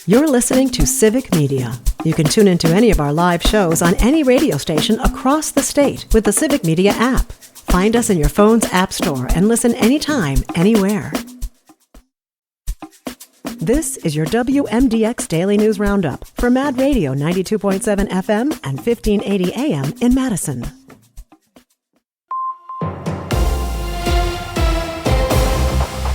You're listening to Civic Media. You can tune into any of our live shows on any radio station across the state with the Civic Media app. Find us in your phone's app store and listen anytime, anywhere. This is your WMDX Daily News Roundup for Mad Radio 92.7 FM and 1580 AM in Madison.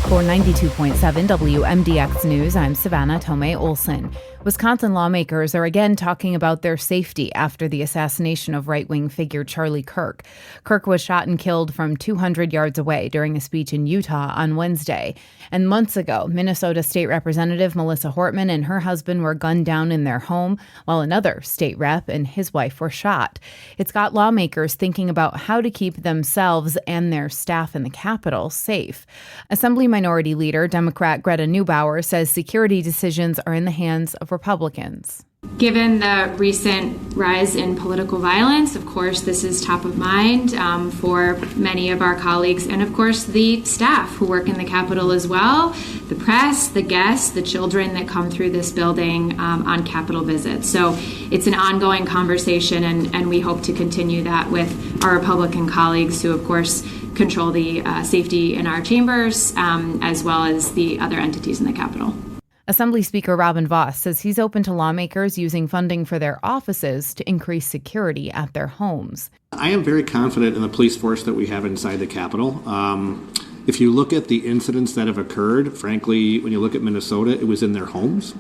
For 92.7 WMDX News, I'm Savannah Tomei-Olson. Wisconsin lawmakers are again talking about their safety after the assassination of right-wing figure Charlie Kirk. Kirk was shot and killed from 200 yards away during a speech in Utah on Wednesday. And months ago, Minnesota State Representative Melissa Hortman and her husband were gunned down in their home, while another state rep and his wife were shot. It's got lawmakers thinking about how to keep themselves and their staff in the Capitol safe. Assembly Minority Leader, Democrat Greta Neubauer, says security decisions are in the hands of Republicans. Given the recent rise in political violence, of course, this is top of mind for many of our colleagues and, of course, the staff who work in the Capitol as well, the press, the guests, the children that come through this building on Capitol visits. So it's an ongoing conversation, and we hope to continue that with our Republican colleagues who, of course, control the safety in our chambers as well as the other entities in the Capitol. Assembly Speaker Robin Vos says he's open to lawmakers using funding for their offices to increase security at their homes. I am very confident in the police force that we have inside the Capitol. If you look at the incidents that have occurred, frankly, when you look at Minnesota, it was in their homes.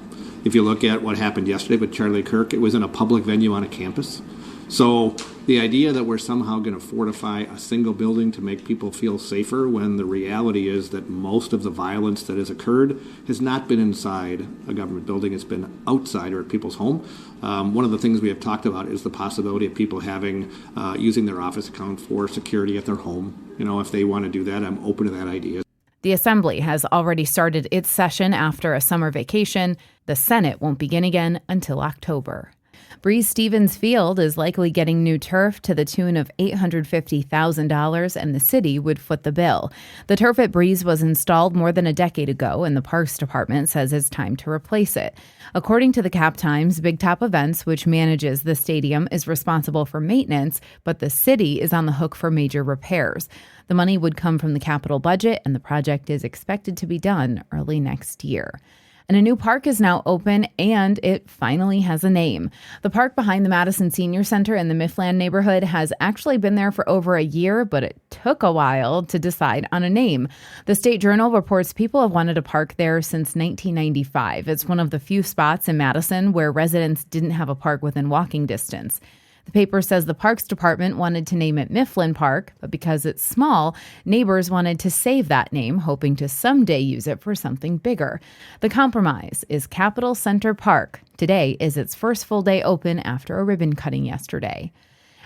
If you look at what happened yesterday with Charlie Kirk, it was in a public venue on a campus. So the idea that we're somehow going to fortify a single building to make people feel safer when the reality is that most of the violence that has occurred has not been inside a government building, it's been outside or at people's home. One of the things we have talked about is the possibility of people having using their office account for security at their home. You know, if they want to do that, I'm open to that idea. The Assembly has already started its session after a summer vacation. The Senate won't begin again until October. Breeze Stevens Field is likely getting new turf to the tune of $850,000, and the city would foot the bill. The turf at Breeze was installed more than a decade ago, and the Parks Department says it's time to replace it. According to the Cap Times, Big Top Events, which manages the stadium, is responsible for maintenance, but the city is on the hook for major repairs. The money would come from the capital budget, and the project is expected to be done early next year. And a new park is now open, and it finally has a name. The park behind the Madison Senior Center in the Mifflin neighborhood has actually been there for over a year, but it took a while to decide on a name. The State Journal reports people have wanted a park there since 1995. It's one of the few spots in Madison where residents didn't have a park within walking distance. The paper says the Parks Department wanted to name it Mifflin Park, but because it's small, neighbors wanted to save that name, hoping to someday use it for something bigger. The compromise is Capitol Center Park. Today is its first full day open after a ribbon cutting yesterday.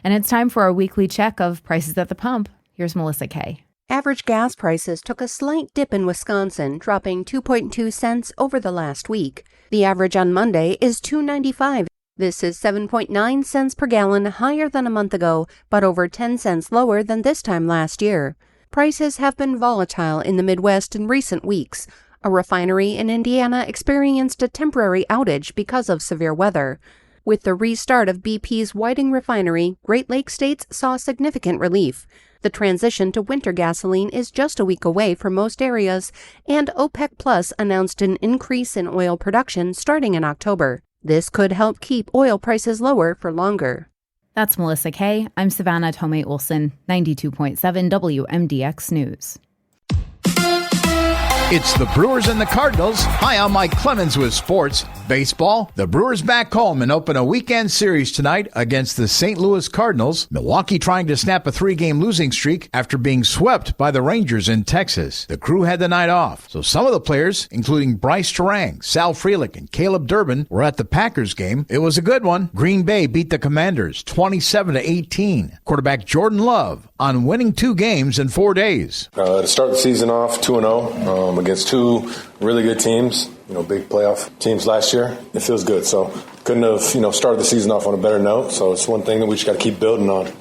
And it's time for our weekly check of prices at the pump. Here's Melissa Kay. Average gas prices took a slight dip in Wisconsin, dropping 2.2 cents over the last week. The average on Monday is $2.95. This is 7.9 cents per gallon higher than a month ago, but over 10 cents lower than this time last year. Prices have been volatile in the Midwest in recent weeks. A refinery in Indiana experienced a temporary outage because of severe weather. With the restart of BP's Whiting refinery, Great Lakes states saw significant relief. The transition to winter gasoline is just a week away for most areas, and OPEC Plus announced an increase in oil production starting in October. This could help keep oil prices lower for longer. That's Melissa Kay. I'm Savannah Tomei-Olson, 92.7 WMDX News. It's the Brewers and the Cardinals. Hi, I'm Mike Clemens with sports. Baseball, the Brewers back home and open a weekend series tonight against the St. Louis Cardinals. Milwaukee trying to snap a 3-game losing streak after being swept by the Rangers in Texas. The Crew had the night off, so some of the players, including Bryce Terang, Sal Frelick, and Caleb Durbin, were at the Packers game. It was a good one. Green Bay beat the Commanders 27-18. Quarterback Jordan Love on winning 2 games in 4 days. To start the season off 2-0 against 2 really good teams. big playoff teams last year. It feels good. So couldn't have, started the season off on a better note. So it's one thing that we just got to keep building on.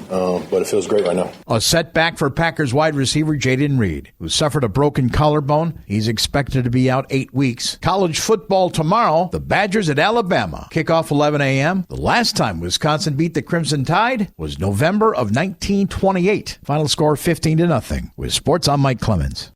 But it feels great right now. A setback for Packers wide receiver Jaden Reed, who suffered a broken collarbone. He's expected to be out 8 weeks. College football tomorrow. The Badgers at Alabama. Kickoff 11 a.m. The last time Wisconsin beat the Crimson Tide was November of 1928. Final score 15-0. With sports, I'm Mike Clemens.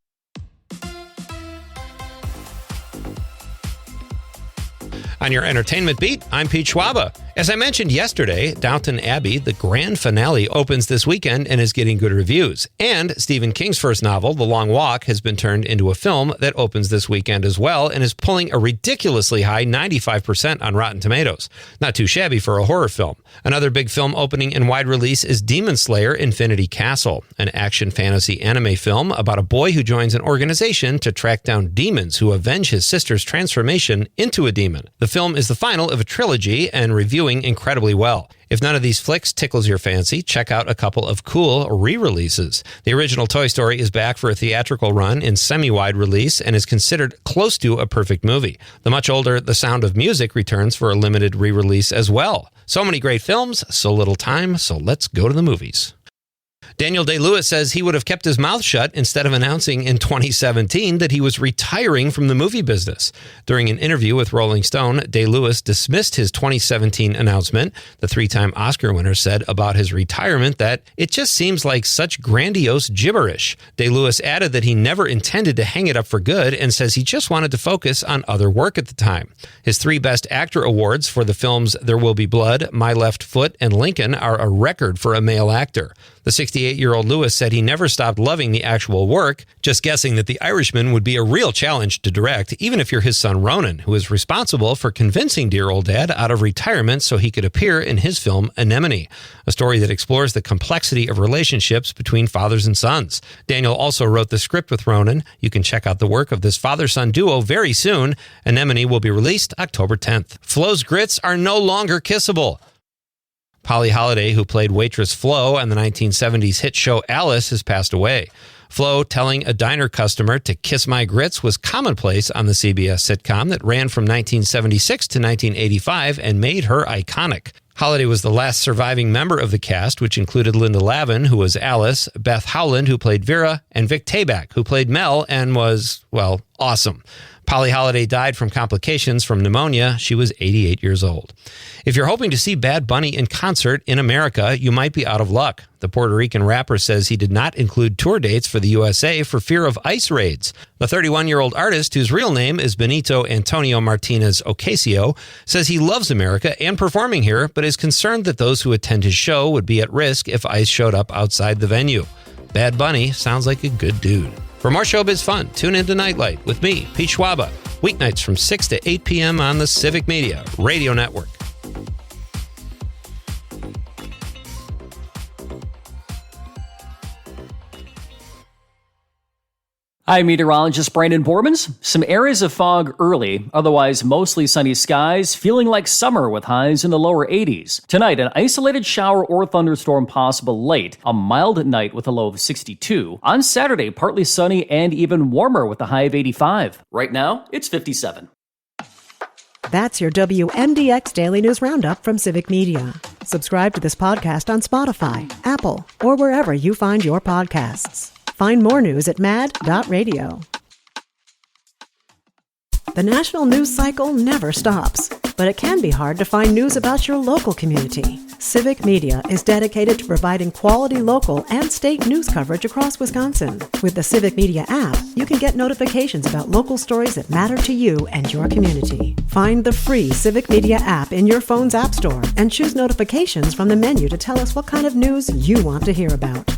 On your entertainment beat, I'm Pete Schwaba. As I mentioned yesterday, Downton Abbey, the grand finale, opens this weekend and is getting good reviews. And Stephen King's first novel, The Long Walk, has been turned into a film that opens this weekend as well and is pulling a ridiculously high 95% on Rotten Tomatoes. Not too shabby for a horror film. Another big film opening in wide release is Demon Slayer: Infinity Castle, an action fantasy anime film about a boy who joins an organization to track down demons who avenge his sister's transformation into a demon. The film is the final of a trilogy and reviewing incredibly well. If none of these flicks tickles your fancy, check out a couple of cool re-releases. The original Toy Story is back for a theatrical run in semi-wide release and is considered close to a perfect movie. The much older The Sound of Music returns for a limited re-release as well. So many great films, so little time, so let's go to the movies. Daniel Day-Lewis says he would have kept his mouth shut instead of announcing in 2017 that he was retiring from the movie business. During an interview with Rolling Stone, Day-Lewis dismissed his 2017 announcement. The three-time Oscar winner said about his retirement that it just seems like such grandiose gibberish. Day-Lewis added that he never intended to hang it up for good and says he just wanted to focus on other work at the time. His 3 Best Actor awards for the films There Will Be Blood, My Left Foot, and Lincoln are a record for a male actor. The 68-year-old Lewis said he never stopped loving the actual work, just guessing that The Irishman would be a real challenge to direct, even if you're his son Ronan, who is responsible for convincing dear old dad out of retirement so he could appear in his film Anemone, a story that explores the complexity of relationships between fathers and sons. Daniel also wrote the script with Ronan. You can check out the work of this father-son duo very soon. Anemone will be released October 10th. Flo's grits are no longer kissable. Polly Holliday, who played waitress Flo on the 1970s hit show Alice, has passed away. Flo telling a diner customer to kiss my grits was commonplace on the CBS sitcom that ran from 1976 to 1985 and made her iconic. Holliday was the last surviving member of the cast, which included Linda Lavin, who was Alice, Beth Howland, who played Vera, and Vic Tayback, who played Mel and was, well, awesome. Polly Holliday died from complications from pneumonia. She was 88 years old. If you're hoping to see Bad Bunny in concert in America, you might be out of luck. The Puerto Rican rapper says he did not include tour dates for the USA for fear of ICE raids. The 31-year-old artist, whose real name is Benito Antonio Martinez Ocasio, says he loves America and performing here, but is concerned that those who attend his show would be at risk if ICE showed up outside the venue. Bad Bunny sounds like a good dude. For more showbiz fun, tune into Nightlight with me, Pete Schwaba, weeknights from 6 to 8 p.m. on the Civic Media Radio Network. Hi, meteorologist Brandon Bormans. Some areas of fog early, otherwise mostly sunny skies, feeling like summer with highs in the lower 80s. Tonight, an isolated shower or thunderstorm possible late, a mild night with a low of 62. On Saturday, partly sunny and even warmer with a high of 85. Right now, it's 57. That's your WMDX Daily News Roundup from Civic Media. Subscribe to this podcast on Spotify, Apple, or wherever you find your podcasts. Find more news at mad.radio. The national news cycle never stops, but it can be hard to find news about your local community. Civic Media is dedicated to providing quality local and state news coverage across Wisconsin. With the Civic Media app, you can get notifications about local stories that matter to you and your community. Find the free Civic Media app in your phone's app store and choose notifications from the menu to tell us what kind of news you want to hear about.